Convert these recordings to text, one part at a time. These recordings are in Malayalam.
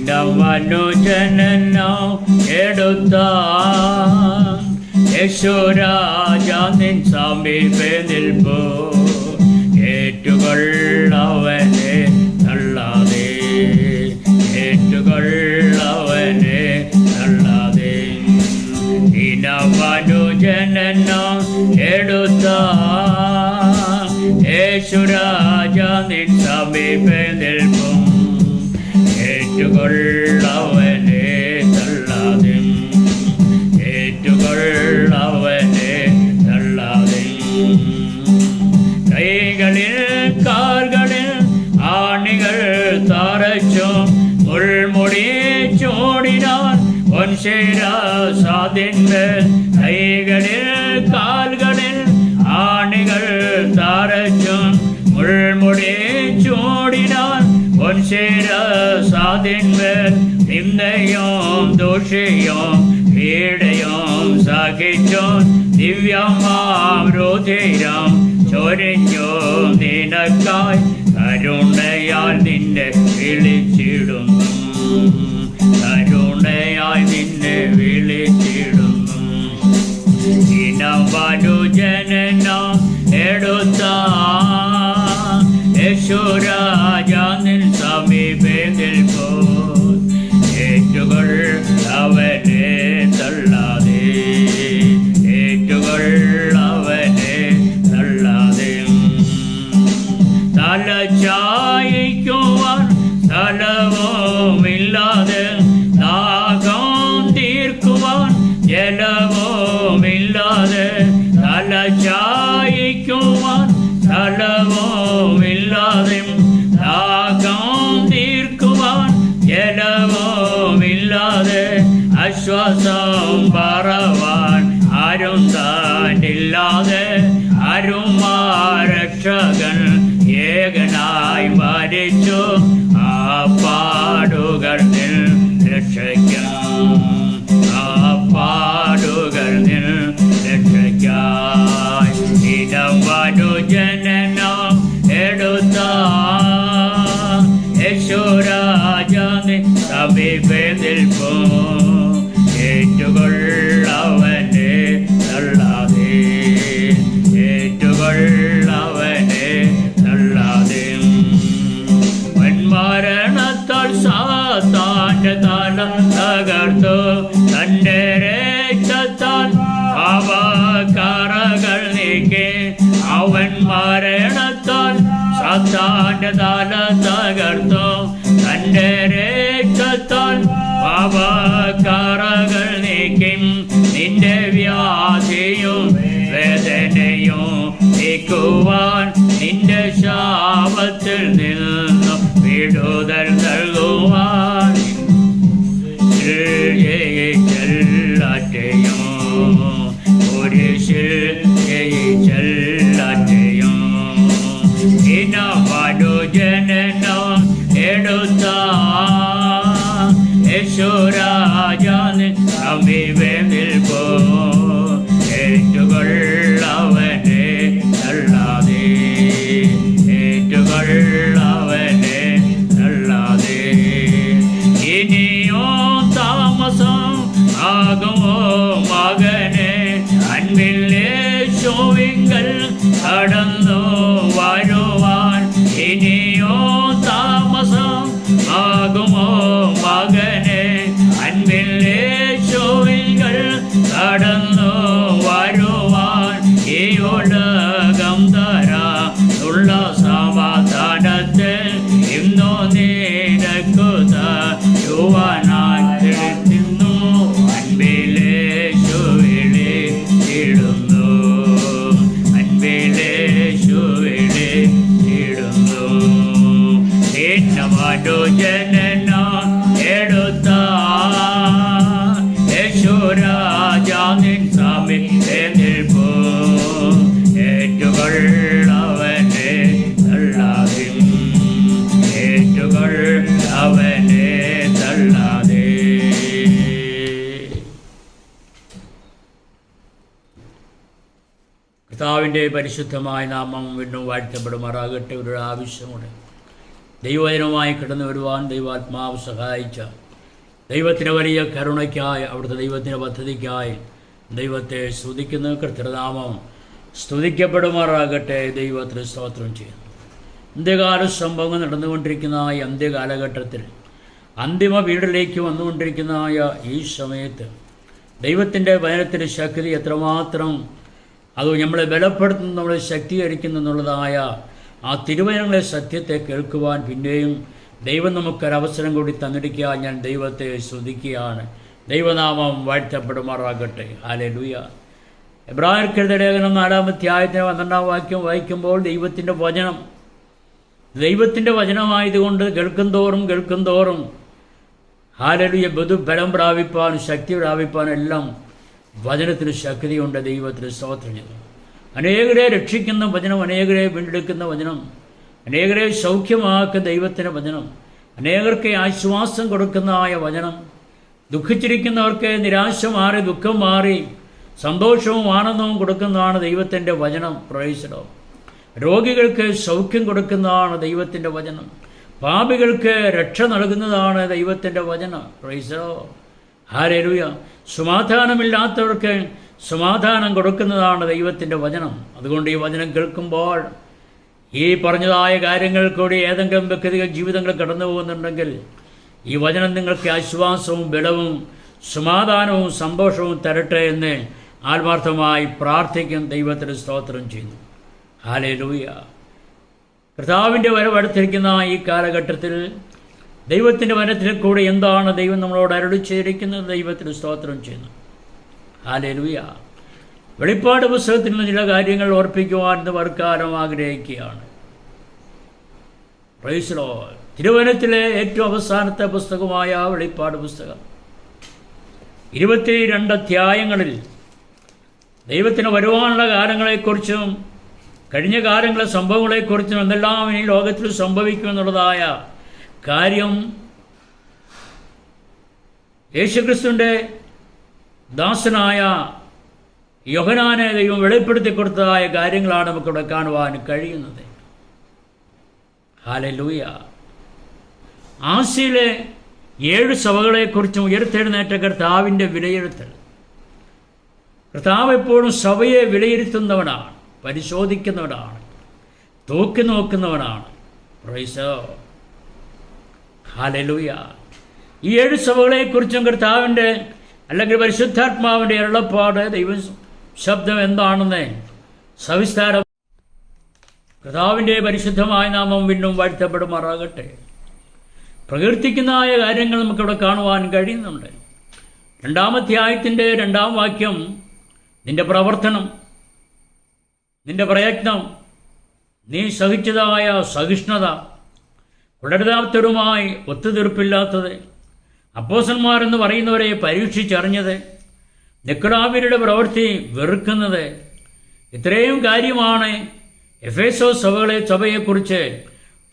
ദിനമനുജനനം എടുത്ത യേശുരാജ നിൻ സമീപേ നിൽപ്പൂ ഏറ്റുകൊള്ളവനെ തള്ളാതെ ഏറ്റുകൊള്ളവനെ തള്ളാതെ ദിനമനുജനനം എടുത്ത യേശുരാജ നിൻ സമീപേ നിൽപ്പും ഏറ്റുകൊള്ളവനെ തള്ളാതെ ഏറ്റുകൊള്ളവനെ തള്ളാതെ കൈകളിൽ കാൽകളിൽ ആണികൾ തറച്ചും മുൾമുടി ചോടിനാൻ പൊൻശിരസാദിന്മേൽ കൈകളിൽ കാൽകളിൽ ആണികൾ തറച്ചും മുൾമുടി ചോടിനാൻ പൊൻശിരസാദിന്മേൽ നിന്ദയും ദോഷിയും പീഡയും സഹിച്ചും ദിവ്യമാം രുധിരം ചൊരിഞ്ഞു നിനക്കായി കരുണയാൽ നിന്നെ വിളിച്ചിടുന്നു കരുണയായി നിന്നെ വിളിച്ചിടുന്നു ദിനമനുജനനം എടുത്ത യേശുരാജ നിൻ സമീപേ നിൽപ്പൂ ഏറ്റുകൊള്ളവനെ തള്ളാതെ ഏറ്റുകൊള്ളവനെ തള്ളാതെ തലചായിക്കുവാൻ സ്ഥലവുമില്ലാതെ ദാഹം തീർക്കുവാൻ ജലവുമില്ലാതെ തലചായിക്കുവാൻ സ്ഥലവുമില്ലാതെ ദാഹം തീർക്കുവാൻ ജലവുമില്ലാതെ ആശ്വാസം പറവാൻ ആരും താനില്ലാതെ അരുമാരക്ഷകൻ ഏകനായി മരിച്ചു ആ പാടുകൾ രക്ഷയ്ക്കാം ആ പാടുകൾ രക്ഷയ്ക്കായി ദിനമനുജനനം എടുത്ത യേശുരാജ നിൻ സമീപേ നിൽപ്പൂ ഏറ്റുകൊള്ളവനെ തള്ളാതെ ഏറ്റുകൊള്ളവനെ തള്ളാതെ വന്മരണത്താൽ സാത്താന്റെ തല തകർത്തു തന്റെ രക്തത്താൽ പാപക്കറകൾ നീക്കി അവൻ മരണത്താൽ സാത്താന്റെ തല തകർത്തു തന്റെ രക്തത്താൽ പാപക്കറകൾ നീക്കി നിന്റെ വ്യാധിയും വേദനയും നീക്കുവാൻ നിന്റെ ശാപത്തിൽ നിന്നും വിടുതൽ നൽകുവാൻ ചെല്ലാറ്റയും കുരിശിൽ ചെല്ലാറ്റയും ദിനമനുജനനം എടുത്ത യേശുരാജ നിൻ സമീപേ നിൽപ്പൂ ഏറ്റുകൊള്ളവനെ തള്ളാതെ ഏറ്റുകൊള്ളവനെ തള്ളാതെ ഇനിയോ താമസം ആകുമോ മകനെ അൻപിൽ യേശുവിങ്കൽ കടന്നു വരുവാൻ ഇനിയോ താമസം ആകുമോ മകനെ അൻപിൽ യേശുവിങ്കൽ കടന്നു വരുവാൻ ഈ ഉലകം തരാനുള്ള സമാധാനത്തെ ഇന്നു നിനക്കു തരുവാനായി തിരുത്തുന്നു അൻപിലേശു വിളിച്ചിടുന്നു അൻപിലേശു വിളിച്ചിടുന്നു ദിനമനുജനനം എടുത്ത യേശുരാജ നിൻ സമീപേ നിൽപ്പൂ ഏറ്റുകൊള്ളവനെ തള്ളാതെ ഏറ്റുകൊള്ളവനെ തള്ളാതെ കർത്താവിൻ്റെ പരിശുദ്ധമായ നാമം വീണ്ടും വാഴ്ത്തപ്പെടുമാറാകട്ടെ. ഒരു ആവശ്യമുണ്ട്. ദൈവവചനവുമായി കടന്നു വരുവാൻ ദൈവാത്മാവ് സഹായിച്ച ദൈവത്തിൻ്റെ വലിയ കരുണയ്ക്കായി, അവിടുത്തെ ദൈവത്തിൻ്റെ പദ്ധതിക്കായി ദൈവത്തെ സ്തുതിക്കുന്ന കർത്തൃനാമം സ്തുതിക്കപ്പെടുമാറാകട്ടെ. ദൈവത്തിന് സ്തോത്രം ചെയ്യുന്നു. അന്ത്യകാല സംഭവങ്ങൾ നടന്നുകൊണ്ടിരിക്കുന്ന ഈ അന്ത്യകാലഘട്ടത്തിൽ, അന്തിമ വീടിലേക്ക് വന്നുകൊണ്ടിരിക്കുന്ന ഈ സമയത്ത് ദൈവത്തിൻ്റെ വചനത്തിൻ്റെ ശക്തി എത്രമാത്രം അത് നമ്മളെ ബലപ്പെടുത്തുന്നു, നമ്മളെ ശക്തീകരിക്കുന്നു എന്നുള്ളതായ ആ തിരുവചനങ്ങളെ സത്യത്തെ കേൾക്കുവാൻ പിന്നെയും ദൈവം നമുക്കൊരവസരം കൂടി തന്നിരിക്കുക. ഞാൻ ദൈവത്തെ സ്തുതിക്കുകയാണ്. ദൈവനാമം വാഴ്ത്തപ്പെടുമാറാകട്ടെ. ഹല്ലേലൂയ. എബ്രായർക്കെഴുതിയ ലേഖനം 4-ാം അധ്യായത്തിന് 12-ാം വാക്യം വായിക്കുമ്പോൾ ദൈവത്തിൻ്റെ വചനമായതുകൊണ്ട് കേൾക്കും തോറും ഹല്ലേലൂയ ബലം പ്രാപിപ്പാനും ശക്തി പ്രാപിപ്പാനും എല്ലാം വചനത്തിന് ശക്തിയുണ്ട്. ദൈവത്തിന് സ്തോത്രം ചെയ്യുന്നു. അനേകരെ രക്ഷിക്കുന്ന വചനം, അനേകരെ വീണ്ടെടുക്കുന്ന വചനം, അനേകരെ സൗഖ്യമാക്കുന്ന ദൈവത്തിൻ്റെ വചനം, അനേകർക്ക് ആശ്വാസം കൊടുക്കുന്ന വചനം, ദുഃഖിച്ചിരിക്കുന്നവർക്ക് നിരാശ മാറി ദുഃഖം മാറി സന്തോഷവും ആനന്ദവും കൊടുക്കുന്നതാണ് ദൈവത്തിൻ്റെ വചനം. Price the Lord. രോഗികൾക്ക് സൗഖ്യം കൊടുക്കുന്നതാണ് ദൈവത്തിൻ്റെ വചനം. പാപികൾക്ക് രക്ഷ നൽകുന്നതാണ് ദൈവത്തിൻ്റെ വചനം. Price the Lord. ഹല്ലേലൂയ. സമാധാനമില്ലാത്തവർക്ക് സമാധാനം കൊടുക്കുന്നതാണ് ദൈവത്തിൻ്റെ വചനം. അതുകൊണ്ട് ഈ വചനം കേൾക്കുമ്പോൾ ഈ പറഞ്ഞതായ കാര്യങ്ങൾ കൂടി ഏതെങ്കിലും വ്യക്തികൾ ജീവിതങ്ങൾ കടന്നു പോകുന്നുണ്ടെങ്കിൽ ഈ വചനം നിങ്ങൾക്ക് ആശ്വാസവും ബലവും സമാധാനവും സന്തോഷവും തരട്ടെ എന്ന് ആത്മാർത്ഥമായി പ്രാർത്ഥിക്കും. ദൈവത്തിന് സ്തോത്രം ചെയ്യുന്നു. ഹല്ലേലൂയ. കർത്താവിൻ്റെ വരവടുത്തിരിക്കുന്ന ഈ കാലഘട്ടത്തിൽ ദൈവത്തിൻ്റെ വചനത്തിൽ കൂടെ എന്താണ് ദൈവം നമ്മളോട് അരുളി ചെയ്തിരിക്കുന്നത്? ദൈവത്തിന് സ്തോത്രം ചെയ്യുന്നു. ഹല്ലേലൂയ. വെളിപ്പാട് പുസ്തകത്തിൽ നിന്ന് ചില കാര്യങ്ങൾ ഓർപ്പിക്കുവാൻ ഇന്ന് വർക്കാലം ആഗ്രഹിക്കുകയാണ്. Price the Lord. തിരുവചനത്തിലെ ഏറ്റവും അവസാനത്തെ പുസ്തകമായ വെളിപ്പാട് പുസ്തകം 22 അധ്യായങ്ങളിൽ ദൈവത്തിന് വരുവാനുള്ള കാലങ്ങളെക്കുറിച്ചും കഴിഞ്ഞ കാലങ്ങളിലെ സംഭവങ്ങളെക്കുറിച്ചും എന്തെല്ലാം ഈ ലോകത്തിൽ സംഭവിക്കുമെന്നുള്ളതായ കാര്യം യേശുക്രിസ്തുവിൻ്റെ ദാസനായ യോഹന്നാനെ ദൈവം വെളിപ്പെടുത്തി കൊടുത്തതായ കാര്യങ്ങളാണ് നമുക്കിവിടെ കാണുവാൻ കഴിയുന്നത്. ഹല്ലേലൂയ. ആസിയിലെ 7 സഭകളെക്കുറിച്ചും ഉയർത്തെഴുന്നേറ്റ കർത്താവിൻ്റെ വിലയിരുത്തൽ. കർത്താവ് എപ്പോഴും സഭയെ വിലയിരുത്തുന്നവനാണ്, പരിശോധിക്കുന്നവനാണ്, തൂക്കി നോക്കുന്നവനാണ്. Praise the Lord. ഹല്ലേലൂയ. ഈ 7 സഭകളെക്കുറിച്ചും കർത്താവിൻ്റെ അല്ലെങ്കിൽ പരിശുദ്ധാത്മാവിൻ്റെ അരുളപ്പാട് ദൈവ ശബ്ദം എന്താണെന്ന് സവിസ്താരം കർത്താവിൻ്റെ പരിശുദ്ധമായ നാമം വീണ്ടും വാഴ്ത്തപ്പെടുമാറാകട്ടെ. പ്രകീർത്തിക്കുന്നതായ കാര്യങ്ങൾ നമുക്കിവിടെ കാണുവാൻ കഴിയുന്നുണ്ട്. 2-ാം അധ്യായത്തിൻ്റെ 2-ാം വാക്യം, നിന്റെ പ്രവർത്തനം, നിന്റെ പ്രയത്നം, നീ സഹിച്ചതായ സഹിഷ്ണുത, തുടരുതാത്തവരുമായി ഒത്തുതീർപ്പില്ലാത്തത്, അപ്പോസ്തലന്മാരെന്ന് പറയുന്നവരെ പരീക്ഷിച്ചറിഞ്ഞത്, നിക്കോളാവ്യരുടെ പ്രവൃത്തി വെറുക്കുന്നത്, ഇത്രയും കാര്യമാണ് എഫേസോസ് സഭയെക്കുറിച്ച്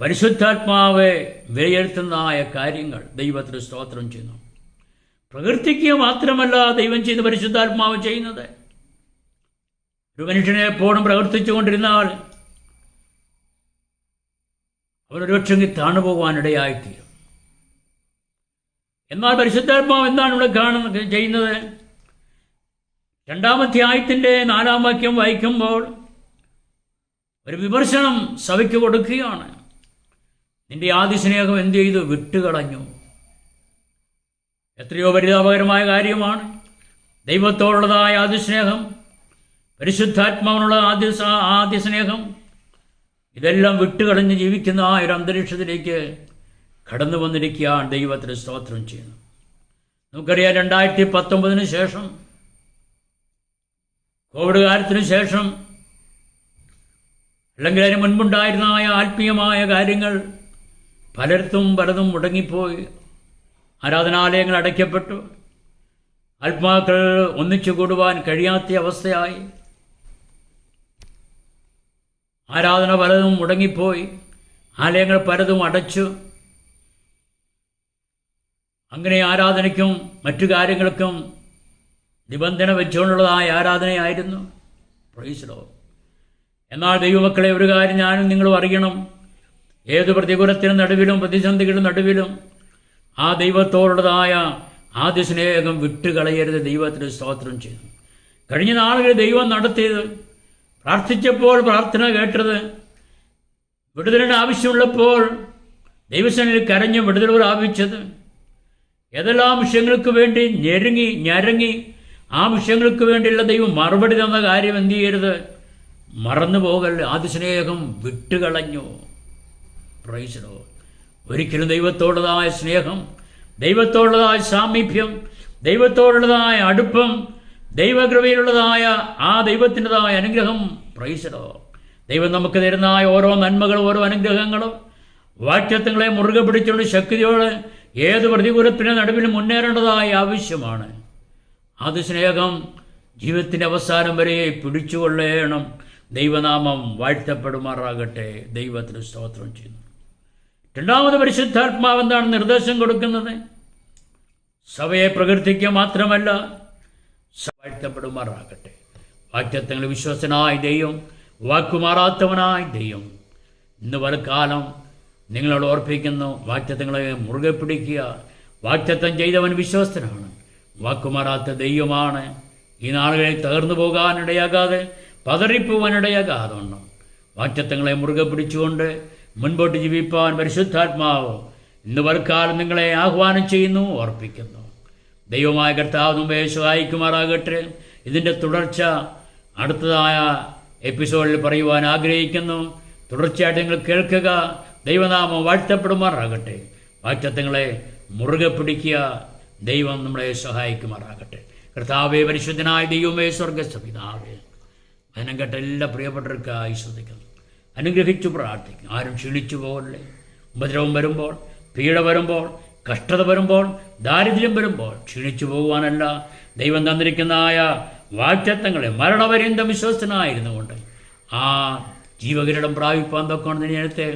പരിശുദ്ധാത്മാവ് വിലയിരുത്തുന്നതായ കാര്യങ്ങൾ. ദൈവത്തിന് സ്തോത്രം ചെയ്യുന്നു. പ്രകീർത്തിക്കുക മാത്രമല്ല ദൈവം ചെയ്യുന്ന പരിശുദ്ധാത്മാവ് ചെയ്യുന്നത്. ഒരു മനുഷ്യനെ എപ്പോഴും പ്രവർത്തിച്ചു കൊണ്ടിരുന്നാൽ അവനൊരു പക്ഷെങ്കിൽ താണുപോകുവാനിടയായിത്തീരും. എന്നാൽ പരിശുദ്ധാത്മാവ് എന്താണ് ഇവിടെ ചെയ്യുന്നത്? 2-ാം അധ്യായത്തിൻ്റെ 4-ാം വാക്യം വായിക്കുമ്പോൾ ഒരു വിമർശനം സഭയ്ക്ക് കൊടുക്കുകയാണ്. നിന്റെ ആദ്യ സ്നേഹം എന്ത് ചെയ്തു? വിട്ടുകളഞ്ഞു. എത്രയോ പരിതാപകരമായ കാര്യമാണ്. ദൈവത്തോടുള്ളതായ ആദ്യ സ്നേഹം, പരിശുദ്ധാത്മാവിനുള്ള ആദ്യ സ്നേഹം, ഇതെല്ലാം വിട്ടുകളഞ്ഞ് ജീവിക്കുന്ന ആ ഒരു അന്തരീക്ഷത്തിലേക്ക് കടന്നു വന്നിരിക്കുകയാണ്. ദൈവത്തിന് സ്തോത്രം ചെയ്യുന്നു. നമുക്കറിയാം, 2019 ശേഷം, കോവിഡ് കാലത്തിന് ശേഷം, അല്ലെങ്കിൽ അതിന് മുൻപുണ്ടായിരുന്ന ആത്മീയമായ കാര്യങ്ങൾ പലതും മുടങ്ങിപ്പോയി. ആരാധനാലയങ്ങൾ അടയ്ക്കപ്പെട്ടു. ആത്മാക്കൾ ഒന്നിച്ചു കൂടുവാൻ കഴിയാത്ത അവസ്ഥയായി. ആരാധന പലതും മുടങ്ങിപ്പോയി. ആലയങ്ങൾ പലതും അടച്ചു. അങ്ങനെ ആരാധനയ്ക്കും മറ്റു കാര്യങ്ങൾക്കും നിബന്ധന വെച്ചുകൊണ്ടുള്ളതായ ആരാധനയായിരുന്നു. Praise the Lord. എന്നാൽ ദൈവമക്കളെ, ഒരു കാര്യം ഞാനും നിങ്ങളും അറിയണം. ഏത് പ്രതികൂലത്തിനും നടുവിലും പ്രതിസന്ധികളുടെ നടുവിലും ആ ദൈവത്തോടുള്ളതായ ആദ്യ സ്നേഹം വിട്ടുകളയരുത്. ദൈവത്തിന് സ്തോത്രം ചെയ്തു. കഴിഞ്ഞ നാളുകളിൽ ദൈവം നടത്തിയത്, പ്രാർത്ഥിച്ചപ്പോൾ പ്രാർത്ഥന കേട്ടത്, വിടുതലിന് ആവശ്യമുള്ളപ്പോൾ ദൈവസേനയിൽ കരഞ്ഞ് വിടുതൽ പ്രാപിച്ചത്, ഏതെല്ലാം വിഷയങ്ങൾക്ക് വേണ്ടി ഞരങ്ങി ആ വിഷയങ്ങൾക്ക് വേണ്ടിയുള്ള ദൈവം മറുപടി തന്ന കാര്യം എന്ത് ചെയ്യരുത്, മറന്നു പോകല്ല. ആദ്യ സ്നേഹം വിട്ടുകളഞ്ഞു. Price the Lord. ഒരിക്കലും ദൈവത്തോടുള്ളതായ സ്നേഹം, ദൈവത്തോടുള്ളതായ സാമീപ്യം, ദൈവത്തോടുള്ളതായ അടുപ്പം, ദൈവകൃപയിലുള്ളതായ ആ ദൈവത്തിൻ്റെതായ അനുഗ്രഹം, പ്രൈസ് ദി ലോർഡ്. ദൈവം നമുക്ക് തരുന്നതായ ഓരോ നന്മകളും ഓരോ അനുഗ്രഹങ്ങളും വാക്തത്വങ്ങളെ മുറുകെ പിടിച്ചുകൊണ്ട് ശക്തിയോടെ ഏത് പ്രതികൂലത്തിന് നടുവിലും മുന്നേറേണ്ടതായ ആവശ്യമാണ്. അത് സ്നേഹം ജീവിതത്തിൻ്റെ അവസാനം വരെ പിടിച്ചുകൊള്ളേണം. ദൈവനാമം വാഴ്ത്തപ്പെടുമാറാകട്ടെ. ദൈവത്തിന് സ്തോത്രം ചെയ്യുന്നു. രണ്ടാമത് പരിശുദ്ധാത്മാവ് എന്താണ് നിർദ്ദേശം കൊടുക്കുന്നത്? സഭയെ പ്രകീർത്തിക്കുക മാത്രമല്ല, വാഴ്ത്തപ്പെടുമാറാകട്ടെ. വാക്തത്വങ്ങൾ വിശ്വസനായ ദൈവം, വാക്കുമാറാത്തവനായ ദൈവം ഇന്ന് വലക്കാലം നിങ്ങളോട് ഓർപ്പിക്കുന്നു, വാക്തത്വങ്ങളെ മുറുകെ പിടിക്കുക. വാക്തത്വം ചെയ്തവൻ വിശ്വസ്തനാണ്, വാക്കുമാറാത്ത ദൈവമാണ്. ഈ നാളുകളിൽ തകർന്നു പോകാനിടയാകാതെ, പതറിപ്പോവാനിടയാകാതെ വണ്ണം വാക്തത്വങ്ങളെ മുറുകെ പിടിച്ചുകൊണ്ട് മുൻപോട്ട് ജീവിപ്പാൻ പരിശുദ്ധാത്മാവ് ഇന്ന് വൽക്കാലം നിങ്ങളെ ആഹ്വാനം ചെയ്യുന്നു, ഓർപ്പിക്കുന്നു. ദൈവമായ കർത്താവ് നമ്മെ സഹായിക്കുമാറാകട്ടെ. ഇതിൻ്റെ തുടർച്ച അടുത്തതായ എപ്പിസോഡിൽ പറയുവാൻ ആഗ്രഹിക്കുന്നു. തുടർച്ചയായിട്ട് നിങ്ങൾ കേൾക്കുക. ദൈവനാമം വാഴ്ത്തപ്പെടുമാറാകട്ടെ. വാക്തത്വങ്ങളെ മുറുകെ പിടിക്കുക. ദൈവം നമ്മളെ സഹായിക്കുമാറാകട്ടെ. കർത്താവേ, പരിശുദ്ധനായ ദൈവമേ, സ്വർഗ്ഗസ്ഥ പിതാവേ, വചനം കേട്ട എല്ലാ പ്രിയപ്പെട്ടവർക്കായി ശ്രദ്ധിക്കുന്നു, അനുഗ്രഹിച്ചു പ്രാർത്ഥിക്കും. ആരും ക്ഷീണിച്ചു പോകല്ലേ. ഉപദ്രവം വരുമ്പോൾ, പീഡ വരുമ്പോൾ, കഷ്ടത വരുമ്പോൾ, ദാരിദ്ര്യം വരുമ്പോൾ ക്ഷീണിച്ചു പോകുവാനല്ല, ദൈവം തന്നിരിക്കുന്നതായ വാക്തത്വങ്ങളെ മരണപര്യന്തം വിശ്വസ്തനായിരുന്നു കൊണ്ട് ആ ജീവകിരീടം പ്രാപിപ്പാൻ തൊക്കെ നേരത്തെ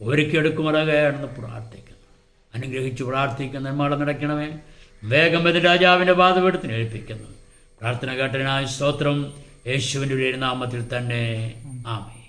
ഒരുക്കിയെടുക്കുമാറാകണമെന്ന് പ്രാർത്ഥിക്കുന്നു. അനുഗ്രഹിച്ചു പ്രാർത്ഥിക്കുന്ന നന്മ നടക്കണമേ. വേഗം എതിർ രാജാവിൻ്റെ പാദപീഠത്തിന് ഏൽപ്പിക്കുന്നു. പ്രാർത്ഥന കേട്ടതിനായി സ്തോത്രം. യേശുവിൻ്റെ നാമത്തിൽ തന്നെ ആമേൻ.